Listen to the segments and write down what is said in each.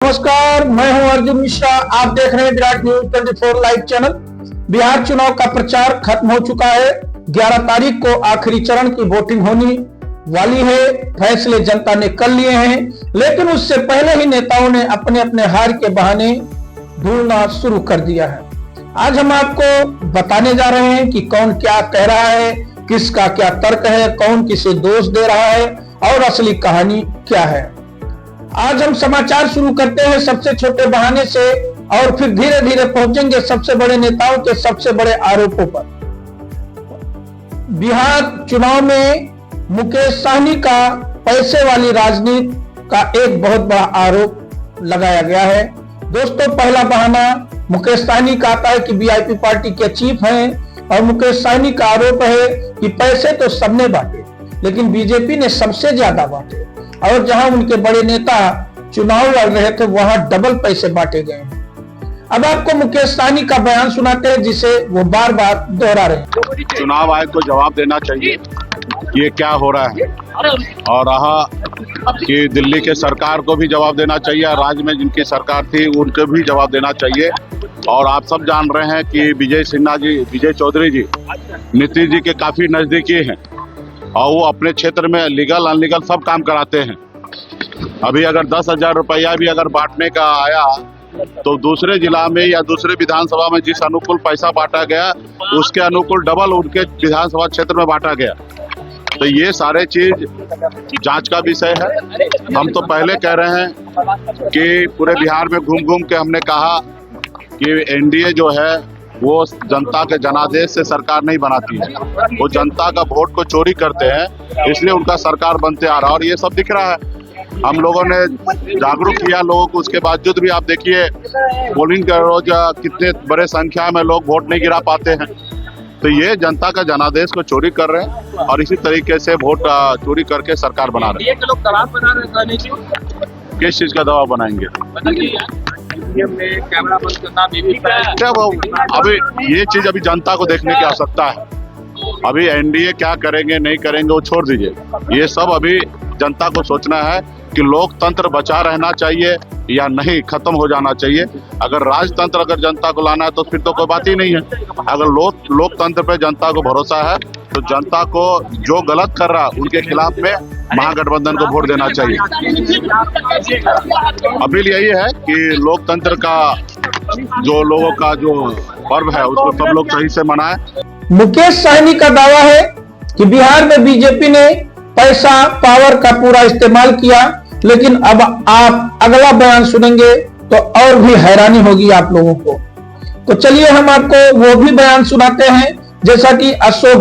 नमस्कार, मैं हूं अर्जुन मिश्रा। आप देख रहे हैं Virat news 24 live channel. Bihar चुनाव का प्रचार खत्म हो चुका है। 11 तारीख को आखिरी चरण की वोटिंग होने वाली है। फैसले जनता ने कर लिए हैं, लेकिन उससे पहले ही नेताओं ने अपने अपने हार के बहाने ढूंढना शुरू कर दिया है। आज हम आपको बताने जा रहे हैं कि कौन क्या कह रहा है, किसका क्या तर्क है, कौन किसे दोष दे रहा है और असली कहानी क्या है। आज हम समाचार शुरू करते हैं सबसे छोटे बहाने से और फिर धीरे धीरे पहुंचेंगे सबसे बड़े नेताओं के सबसे बड़े आरोपों पर। बिहार चुनाव में मुकेश सहनी का पैसे वाली राजनीति का एक बहुत बड़ा आरोप लगाया गया है। दोस्तों, पहला बहाना मुकेश सहनी का आता है कि वीआईपी पार्टी के चीफ हैं और मुकेश सहनी का आरोप है कि पैसे तो सबने बांटे, लेकिन बीजेपी ने सबसे ज्यादा बांटे और जहां उनके बड़े नेता चुनाव लड़ रहे थे वहां डबल पैसे बांटे गए हैं। अब आपको मुकेश सहनी का बयान सुनाते हैं जिसे वो बार बार दोहरा रहे हैं। चुनाव आयोग को जवाब देना चाहिए कि ये क्या हो रहा है, और रहा कि दिल्ली के सरकार को भी जवाब देना चाहिए, राज्य में जिनकी सरकार थी उनको भी जवाब देना चाहिए। और आप सब जान रहे हैं कि विजय चौधरी जी नीतीश जी के काफी नजदीकी हैं और वो अपने क्षेत्र में लीगल अनलीगल सब काम कराते हैं। अभी अगर 10,000 रुपया भी अगर बांटने का आया तो दूसरे जिला में या दूसरे विधानसभा में जिस अनुकूल पैसा बांटा गया उसके अनुकूल डबल उनके विधानसभा क्षेत्र में बांटा गया। तो ये सारे चीज जांच का विषय है। हम तो पहले कह रहे हैं कि पूरे बिहार में घूम घूम के हमने कहा कि एनडीए जो है वो जनता के जनादेश से सरकार नहीं बनाती है, वो जनता का वोट को चोरी करते हैं, इसलिए उनका सरकार बनते आ रहा है। और ये सब दिख रहा है, हम लोगों ने जागरूक किया लोगों को, उसके बावजूद भी आप देखिए पोलिंग के रोज कितने बड़े संख्या में लोग वोट नहीं गिरा पाते हैं। तो ये जनता का जनादेश को चोरी कर रहे हैं और इसी तरीके से वोट चोरी करके सरकार बना रहे हैं। लोग दबाव बना रहे हैं, किस चीज का दबाव बनाएंगे? कैमरा बंद करना क्या वो अभी ये चीज अभी जनता को देखने की आवश्यकता है। अभी एनडीए क्या करेंगे नहीं करेंगे वो छोड़ दीजिए, ये सब अभी जनता को सोचना है कि लोकतंत्र बचा रहना चाहिए या नहीं, खत्म हो जाना चाहिए। अगर राजतंत्र अगर जनता को लाना है तो फिर तो कोई बात ही नहीं है। अगर लोकतंत्र पे जनता को भरोसा है तो जनता को जो गलत कर रहा है उनके खिलाफ में महागठबंधन को वोट देना चाहिए। अपील यही है कि लोकतंत्र का जो लोगों का जो पर्व है उसको सब लोग सही से मनाएं। मुकेश सहनी का दावा है कि बिहार में बीजेपी ने पैसा पावर का पूरा इस्तेमाल किया, लेकिन अब आप अगला बयान सुनेंगे तो और भी हैरानी होगी आप लोगों को। तो चलिए हम आपको वो भी बयान सुनाते हैं, जैसा कि अशोक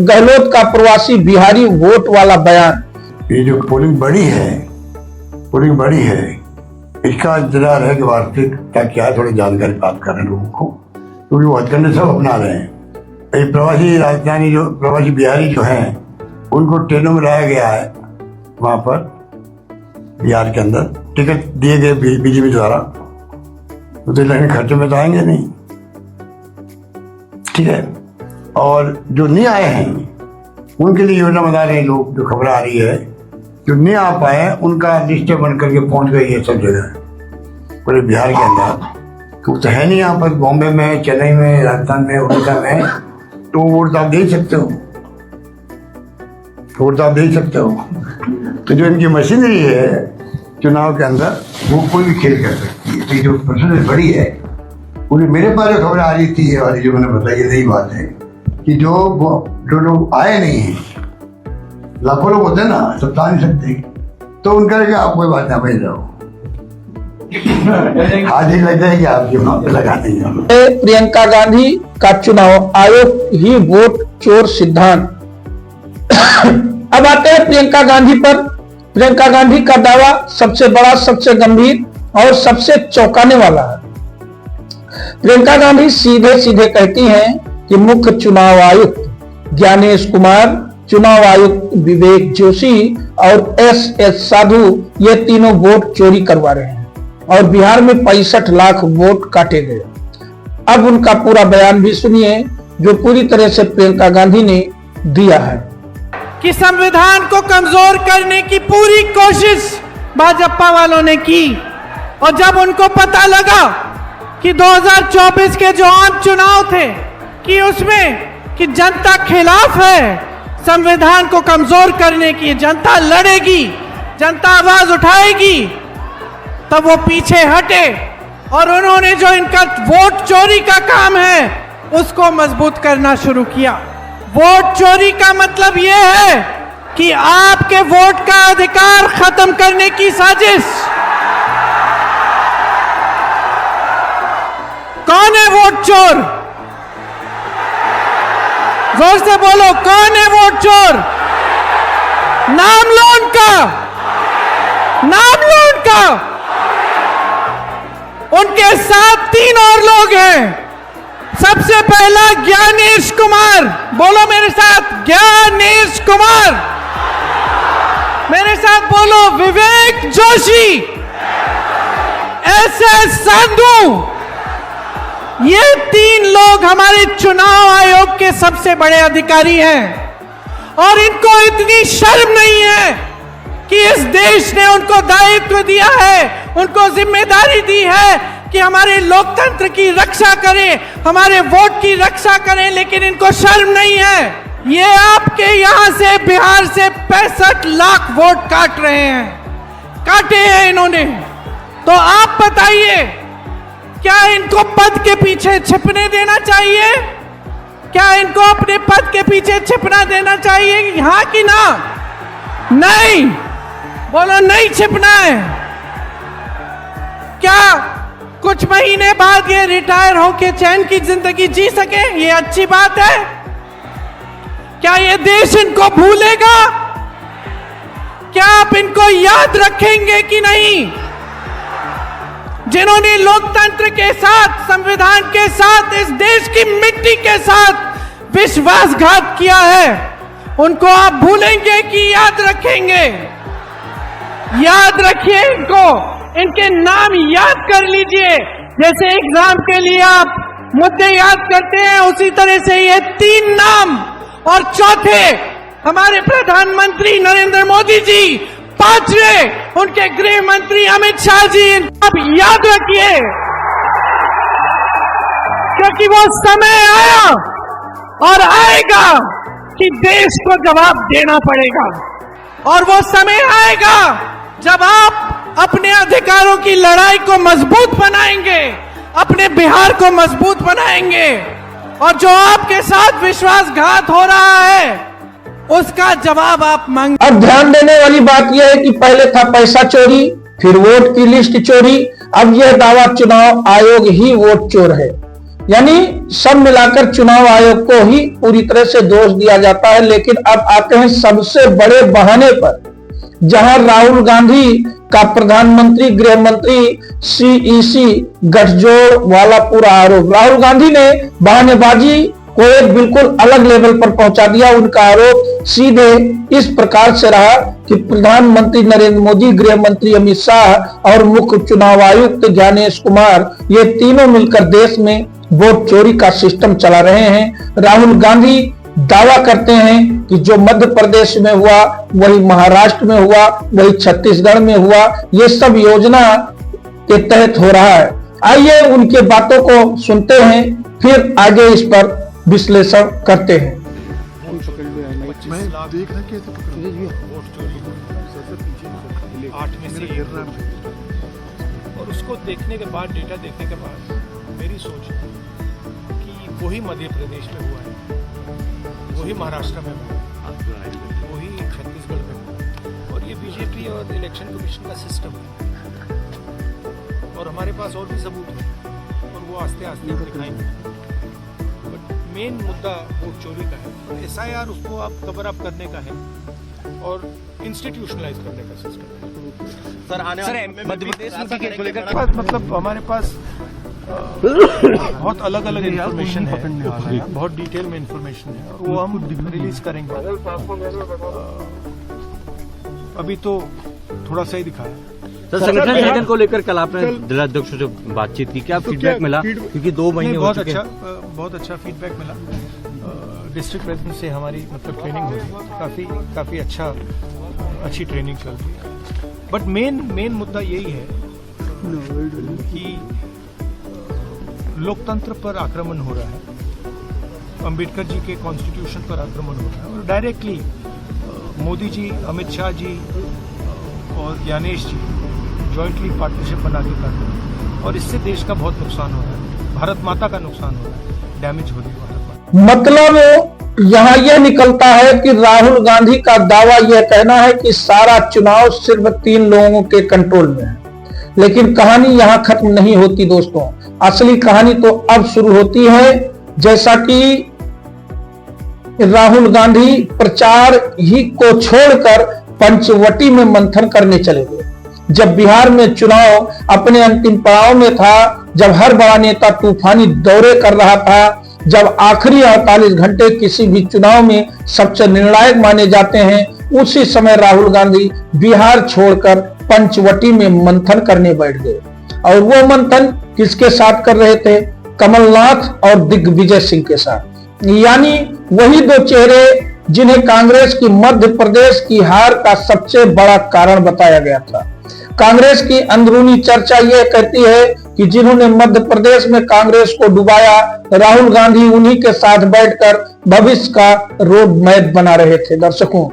गहलोत का प्रवासी बिहारी वोट वाला बयान। ये जो पोलिंग बढ़ी है इसका इंतजार है कि वास्तविक क्या क्या है, थोड़ी जानकारी प्राप्त कर रहे हैं लोगों को, क्योंकि वो हथकंडे सब अपना रहे हैं। ये प्रवासी बिहारी जो हैं उनको ट्रेनों में लाया गया है, वहाँ पर बिहार के अंदर टिकट दिए गए बीजेपी द्वारा, तो लेकिन खर्चों में तो आएंगे नहीं, ठीक है। और जो नहीं आए हैं उनके लिए योजना बना रहे हैं लोग, जो खबर आ रही है जो नहीं आ पाए उनका लिस्ट बन करके पहुंच गई है सब जगह पूरे बिहार के अंदर। तो है नहीं यहाँ पर, बॉम्बे में, चेन्नई में, राजस्थान में, उड़ीसा में, तो वोट आप दे ही सकते हो, तो जो इनकी मशीनरी है चुनाव के अंदर वो कोई भी खेल कर सकती है। जो प्रोसेस बड़ी है पूरी, मेरे पास जो खबर आ रही थी ये वाली जो मैंने बताई, ये नई बात है कि जो लोग आए नहीं हैं, लाखों लोग होते हैं ना, सब बता नहीं सकते, तो उनका क्या आप कोई बात ना भेज रहा हो, आज ही लगता है कि आपके वहां पे लगा देंगे। प्रियंका गांधी का चुनाव आयोग ही वोट चोर सिद्धांत। अब आते हैं प्रियंका गांधी पर। प्रियंका गांधी का दावा सबसे बड़ा, सबसे गंभीर और सबसे चौंकाने वाला है। प्रियंका गांधी सीधे सीधे कहती हैं कि मुख्य चुनाव आयुक्त ज्ञानेश कुमार, चुनाव आयुक्त विवेक जोशी और एस साधु ये तीनों वोट चोरी करवा रहे हैं और बिहार में 65 लाख वोट काटे गए। अब उनका पूरा बयान भी सुनिए जो पूरी तरह से प्रियंका गांधी ने दिया है। कि संविधान को कमजोर करने की पूरी कोशिश भाजपा वालों ने की, और जब उनको पता लगा कि 2024 के जो आम चुनाव थे कि उसमें कि जनता खिलाफ है, संविधान को कमजोर करने की, जनता लड़ेगी, जनता आवाज उठाएगी, तब वो पीछे हटे और उन्होंने जो इनका वोट चोरी का काम है उसको मजबूत करना शुरू किया। वोट चोरी का मतलब यह है कि आपके वोट का अधिकार खत्म करने की साजिश। कौन है वोट चोर? जोर से बोलो, कौन है वोट चोर? नाम लो उनका, नाम लो उनका। उनके साथ 3 और लोग हैं। सबसे पहला ज्ञानेश कुमार, बोलो मेरे साथ, ज्ञानेश कुमार। मेरे साथ बोलो, विवेक जोशी, SS संधू। ये 3 लोग हमारे चुनाव आयोग के सबसे बड़े अधिकारी हैं और इनको इतनी शर्म नहीं है कि इस देश ने उनको दायित्व दिया है, उनको जिम्मेदारी दी है कि हमारे लोकतंत्र की रक्षा करें, हमारे वोट की रक्षा करें, लेकिन इनको शर्म नहीं है। ये आपके यहां से, बिहार से 65 लाख वोट काट रहे हैं, काटे हैं इन्होंने। तो आप बताइए, क्या इनको पद के पीछे छिपने देना चाहिए? क्या इनको अपने पद के पीछे छिपना देना चाहिए? हाँ कि ना? नहीं, बोलो नहीं छिपना है। क्या कुछ महीने बाद ये रिटायर होके चैन की जिंदगी जी सके? ये अच्छी बात है? क्या ये देश इनको भूलेगा? क्या आप इनको याद रखेंगे कि नहीं? जिन्होंने लोकतंत्र के साथ, संविधान के साथ, इस देश की मिट्टी के साथ विश्वासघात किया है, उनको आप भूलेंगे कि याद रखेंगे? याद रखिए इनको, इनके नाम याद कर लीजिए। जैसे एग्जाम के लिए आप मुद्दे याद करते हैं, उसी तरह से ये 3 नाम, और चौथे हमारे प्रधानमंत्री नरेंद्र मोदी जी, 5वें उनके गृह मंत्री अमित शाह जी। आप याद रखिए, क्योंकि वो समय आया और आएगा कि देश को जवाब देना पड़ेगा। और वो समय आएगा जब आप अपने अधिकारों की लड़ाई को मजबूत बनाएंगे, अपने बिहार को मजबूत बनाएंगे, और जो आपके साथ विश्वासघात हो रहा है उसका जवाब आप मांगे। अब ध्यान देने वाली बात यह है कि पहले था पैसा चोरी, फिर वोट की लिस्ट चोरी, अब यह दावा चुनाव आयोग ही वोट चोर है। यानी सब मिलाकर चुनाव आयोग को ही पूरी तरह से दोष दिया जाता है। लेकिन अब आते हैं सबसे बड़े बहाने पर, जहां राहुल गांधी का प्रधानमंत्री, गृह मंत्री, CEC गठजोड़ वाला पूरा आरोप। राहुल गांधी ने बहानेबाजी को एक बिल्कुल अलग लेवल पर पहुंचा दिया। उनका आरोप सीधे इस प्रकार से रहा कि प्रधानमंत्री नरेंद्र मोदी, गृह मंत्री अमित शाह और मुख्य चुनाव आयुक्त ज्ञानेश कुमार, ये तीनों मिलकर देश में वोट चोरी का सिस्टम चला रहे हैं। राहुल गांधी दावा करते हैं कि जो मध्य प्रदेश में हुआ, वही महाराष्ट्र में हुआ, वही छत्तीसगढ़ में हुआ, ये सब योजना के तहत हो रहा है। आइए उनके बातों को सुनते हैं, फिर आगे इस पर विश्लेषण करते हैं। मैं देख रहा कैसे वोट चोरी 8 में से और उसको देखने के बाद, डेटा देखने के बाद मेरी सोच है कि वही मध्य प्रदेश में हुआ है, वही महाराष्ट्र में हुआ, वही छत्तीसगढ़ में हुआ, और ये बीजेपी और इलेक्शन कमीशन का सिस्टम है। और हमारे पास और भी सबूत है और वो आस्ते आस्ते दिखाएंगे। बट मेन मुद्दा वोट चोरी का है, और SIR उसको आप कवर अप करने का है और इंस्टीट्यूशनलाइज करने का सिस्टम है। सर आने वाले मध्य प्रदेश मतलब हमारे पास बहुत अलग अलग इन्फॉर्मेशन है, बहुत डिटेल में इन्फॉर्मेशन है, और वो हम रिलीज करेंगे। अभी तो थोड़ा सा ही दिखाया। सर संगठन को लेकर कल आपने जिलाध्यक्ष से बातचीत की, क्या फीडबैक मिला? क्योंकि 2 महीने हो चुके हैं। बहुत अच्छा फीडबैक मिला। डिस्ट्रिक्ट प्रेसिडेंट से हमारी मतलब ट्रेनिंग हुई, काफी अच्छी ट्रेनिंग चल रही है। बट मेन मुद्दा यही है कि लोकतंत्र पर आक्रमण हो रहा है, अंबेडकर जी के कॉन्स्टिट्यूशन पर आक्रमण हो रहा है, और डायरेक्टली मोदी जी, अमित शाह जी और ज्ञानेश जी जॉइंटली पार्टनरशिप बना के कर रहे हैं, और इससे देश का बहुत नुकसान हो रहा है, भारत माता का नुकसान हो रहा है, डैमेज हो रही है भारत माता। मतलब यहाँ यह निकलता है कि राहुल गांधी का दावा यह कहना है कि सारा चुनाव सिर्फ 3 लोगों के कंट्रोल में है, लेकिन कहानी यहाँ खत्म नहीं होती दोस्तों। असली कहानी तो अब शुरू होती है, जैसा कि राहुल गांधी प्रचार ही को छोड़कर पंचवटी में मंथन करने चले गए। जब बिहार में चुनाव अपने अंतिम पड़ाव में था, जब हर बड़ा नेता तूफानी दौरे कर रहा था, जब आखिरी 48 घंटे किसी भी चुनाव में सबसे निर्णायक माने जाते हैं, उसी समय राहुल गांधी बिहार छोड़कर पंचवटी में मंथन करने बैठ गए। और वो मंथन किसके साथ कर रहे थे? कमलनाथ और दिग्विजय सिंह के साथ। यानी वही 2 चेहरे जिन्हें कांग्रेस की मध्य प्रदेश की हार का सबसे बड़ा कारण बताया गया था। कांग्रेस की अंदरूनी चर्चा यह कहती है कि जिन्होंने मध्य प्रदेश में कांग्रेस को डुबाया, राहुल गांधी उन्हीं के साथ बैठकर भविष्य का रोड मैप बना रहे थे। दर्शकों,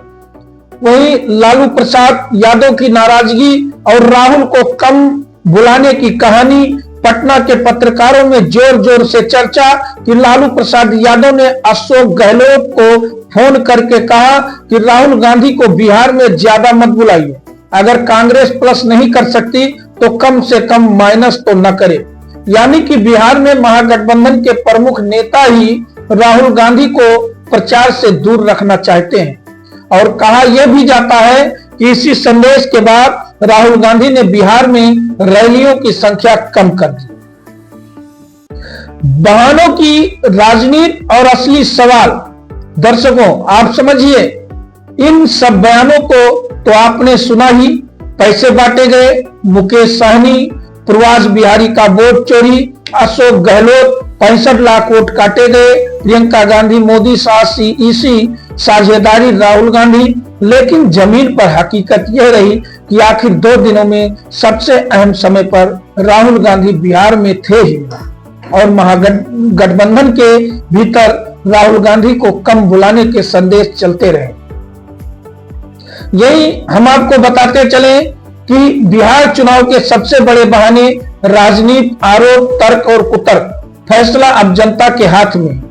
वहीं लालू प्रसाद यादव की नाराजगी और राहुल को कम बुलाने की कहानी, पटना के पत्रकारों में जोर जोर से चर्चा कि लालू प्रसाद यादव ने अशोक गहलोत को फोन करके कहा कि राहुल गांधी को बिहार में ज्यादा मत बुलाइए, अगर कांग्रेस प्लस नहीं कर सकती तो कम से कम माइनस तो न करे। यानी कि बिहार में महागठबंधन के प्रमुख नेता ही राहुल गांधी को प्रचार से दूर रखना चाहते हैं। और कहा यह भी जाता है कि इसी संदेश के बाद राहुल गांधी ने बिहार में रैलियों की संख्या कम कर दी। बहानों की राजनीति और असली सवाल, दर्शकों आप समझिए, इन सब बयानों को तो आपने सुना ही। पैसे बांटे गए, मुकेश सहनी, प्रवास बिहारी का वोट चोरी, अशोक गहलोत 65 लाख वोट काटे गए, प्रियंका गांधी मोदी साथ इसी साझेदारी राहुल गांधी। लेकिन जमीन पर हकीकत यह रही कि आखिर 2 दिनों में सबसे अहम समय पर राहुल गांधी बिहार में थे ही, और महागठबंधन के भीतर राहुल गांधी को कम बुलाने के संदेश चलते रहे। यही हम आपको बताते चले कि बिहार चुनाव के सबसे बड़े बहाने राजनीति, आरोप, तर्क और कुतर्क, फैसला अब जनता के हाथ में।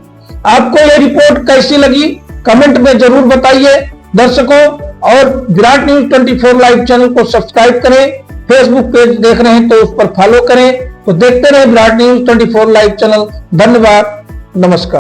आपको यह रिपोर्ट कैसी लगी कमेंट में जरूर बताइए दर्शकों, और विराट न्यूज 24 लाइव चैनल को सब्सक्राइब करें। फेसबुक पेज देख रहे हैं तो उस पर फॉलो करें। तो देखते रहे विराट न्यूज 24 लाइव चैनल। धन्यवाद, नमस्कार।